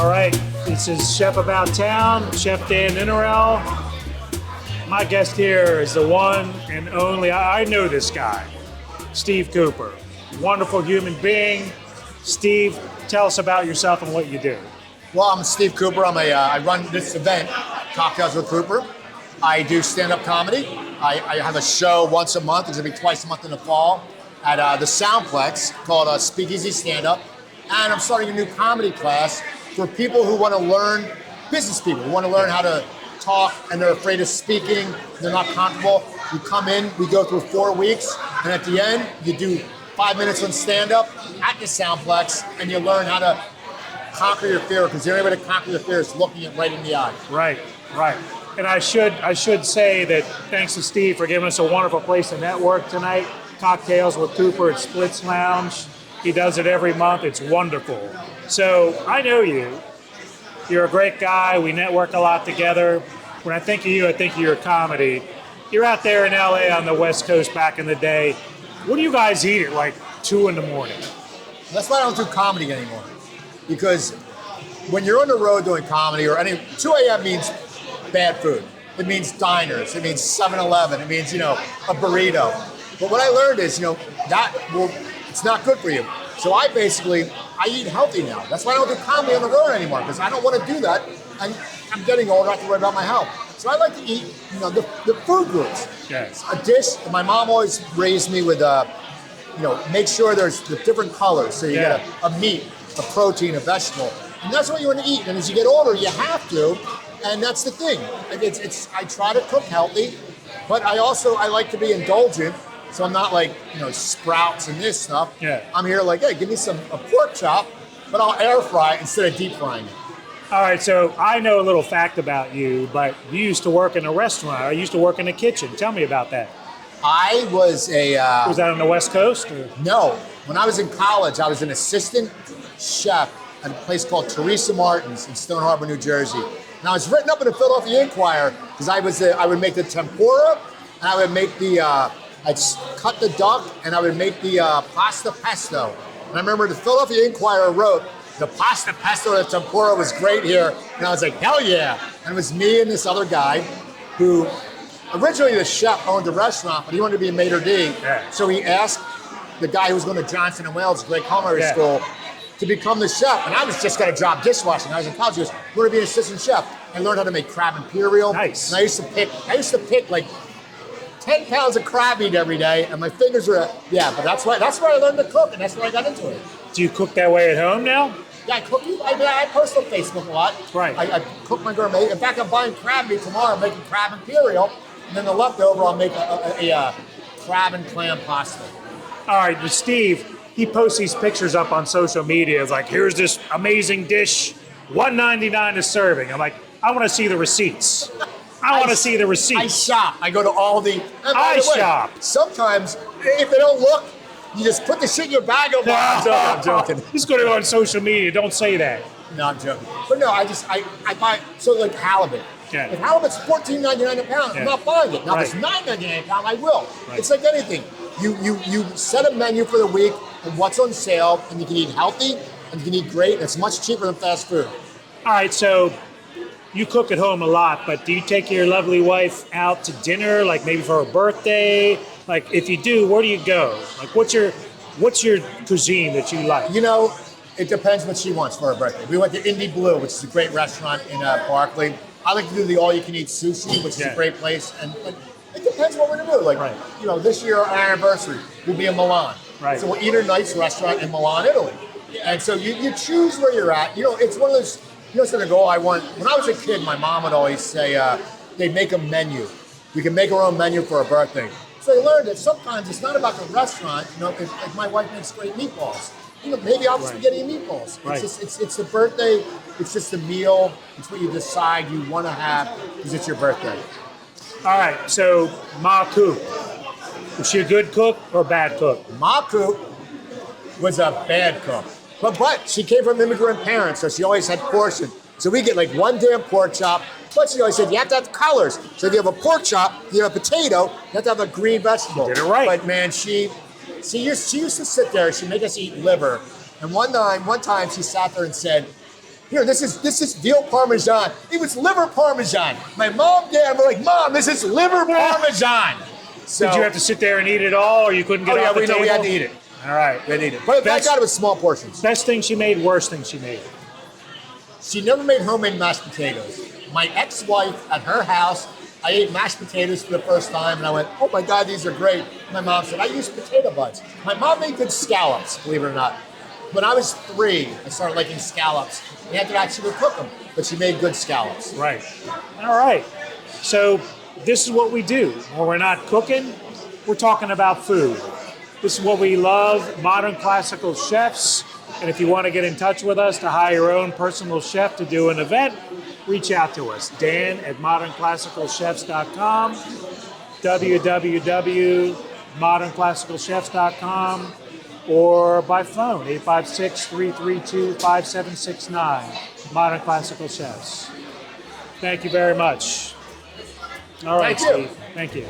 All right, this is Chef About Town, Chef Dan Innerell. My guest here is the one and only, I know this guy, Steve Cooper. Wonderful human being. Steve, tell us about yourself and what you do. Well, I'm Steve Cooper. I run this event, Cocktails with Cooper. I do stand-up comedy. I have a show once a month. It's going to be twice a month in the fall at the Soundplex called Speakeasy Stand-Up. And I'm starting a new comedy class for people who want to learn, business people who want to learn how to talk and they're afraid of speaking, they're not comfortable. You come in, we go through 4 weeks, and at the end, you do 5 minutes on stand-up at the Soundplex, and you learn how to conquer your fear, because the only way to conquer your fear is looking it right in the eye. Right. And I should say that thanks to Steve for giving us a wonderful place to network tonight. Cocktails with Cooper at Splitz Lounge. He does it every month. It's wonderful. So I know you. You're a great guy. We network a lot together. When I think of you, I think of your comedy. You're out there in LA on the West Coast back in the day. What do you guys eat at like 2 in the morning? That's why I don't do comedy anymore. Because when you're on the road doing comedy, 2 a.m. means bad food. It means diners. It means 7-Eleven. It means, a burrito. But what I learned is, it's not good for you. So I eat healthy now. That's why I don't do comedy on the road anymore, because I don't want to do that. And I'm getting older, I have to worry about my health. So I like to eat, the food groups. Yes. A dish, my mom always raised me with, make sure there's the different colors. So you get a meat, a protein, a vegetable. And that's what you want to eat. And as you get older, you have to. And that's the thing. I try to cook healthy, but I like to be indulgent. So I'm not like, sprouts and this stuff. Yeah. I'm here like, hey, give me a pork chop, but I'll air fry it instead of deep frying it. All right, so I know a little fact about you, but you used to work in a restaurant. I used to work in a kitchen. Tell me about that. I was was that on the West Coast? Or? No. When I was in college, I was an assistant chef at a place called Teresa Martin's in Stone Harbor, New Jersey. And I was written up in the Philadelphia Inquirer because I would make the tempura, and I would make I'd cut the duck, and I would make the pasta pesto. And I remember the Philadelphia Inquirer wrote, the pasta pesto and the tempura was great here. And I was like, hell yeah. And it was me and this other guy who, originally the chef owned the restaurant, but he wanted to be a maitre d'. Yeah. So he asked the guy who was going to Johnson & Wales, Great Culinary School, to become the chef. And I was just got a job dishwashing. I was in college. He goes, you want to be an assistant chef? I learned how to make crab imperial. Nice. And I used to pick like 10 pounds of crab meat every day, and my fingers were, but that's where I learned to cook, and that's where I got into it. Do you cook that way at home now? Yeah, I cook. I post on Facebook a lot. Right. I cook my gourmet. In fact, I'm buying crab meat tomorrow. I'm making crab imperial, and then the leftover, I'll make a crab and clam pasta. All right, but Steve, he posts these pictures up on social media. It's like, here's this amazing dish, $1.99 a serving. I'm like, I want to see the receipts. I want to see the receipts. I shop. I go to Aldi. I shop. Sometimes, if they don't look, you just put the shit in your bag. I'm joking. Just go to on social media. Don't say that. No, I'm joking. But no, I buy, so like halibut. Yeah. If halibut's $14.99 a pound, I'm not buying it. Now, if it's $9.99 a pound, I will. Right. It's like anything. You set a menu for the week and what's on sale, and you can eat healthy, and you can eat great, and it's much cheaper than fast food. All right, so you cook at home a lot, but do you take your lovely wife out to dinner, like maybe for her birthday? Like, if you do, where do you go? Like, what's your cuisine that you like? It depends what she wants for her birthday. We went to Indie Blue, which is a great restaurant in Barclay. I like to do the all-you-can-eat sushi, which is a great place. And it depends what we're going to do. Like, this year, our anniversary, we'll be in Milan. Right. So we'll eat a nice restaurant in Milan, Italy. And so you choose where you're at. It's one of those, sort of goal I want. When I was a kid, my mom would always say, they'd make a menu. We can make our own menu for our birthday. So I learned that sometimes it's not about the restaurant. If my wife makes great meatballs, maybe I'll just spaghetti and meatballs. Right. It's the birthday. It's just a meal. It's what you decide you want to have because it's your birthday. All right, so Ma Coop, was she a good cook or a bad cook? Ma Coop was a bad cook. But she came from immigrant parents, so she always had portion. So we get like one damn pork chop. But she always said, you have to have colors. So if you have a pork chop, you have a potato, you have to have a green vegetable. Did it right. But man, she used to sit there, she'd make us eat liver. And one time she sat there and said, Here, this is veal parmesan. It was liver parmesan. My mom, dad were like, Mom, this is liver parmesan. So, Did you have to sit there and eat it all, or you couldn't get off the table? we had to eat it. All right. We had to eat it. But I got it with small portions. Best thing she made, worst thing she made. She never made homemade mashed potatoes. My ex-wife, at her house, I ate mashed potatoes for the first time, and I went, oh my God, these are great. My mom said, I use potato buds. My mom made good scallops, believe it or not. When I was 3, I started liking scallops. And after that, she would cook them, but she made good scallops. Right. All right. So this is what we do. When we're not cooking, we're talking about food. This is what we love, modern classical chefs. And if you want to get in touch with us to hire your own personal chef to do an event, reach out to us. Dan@modernclassicalchefs.com, www.modernclassicalchefs.com, or by phone, 856-332-5769, Modern Classical Chefs. Thank you very much. All right, Thank you. Steve. Thank you.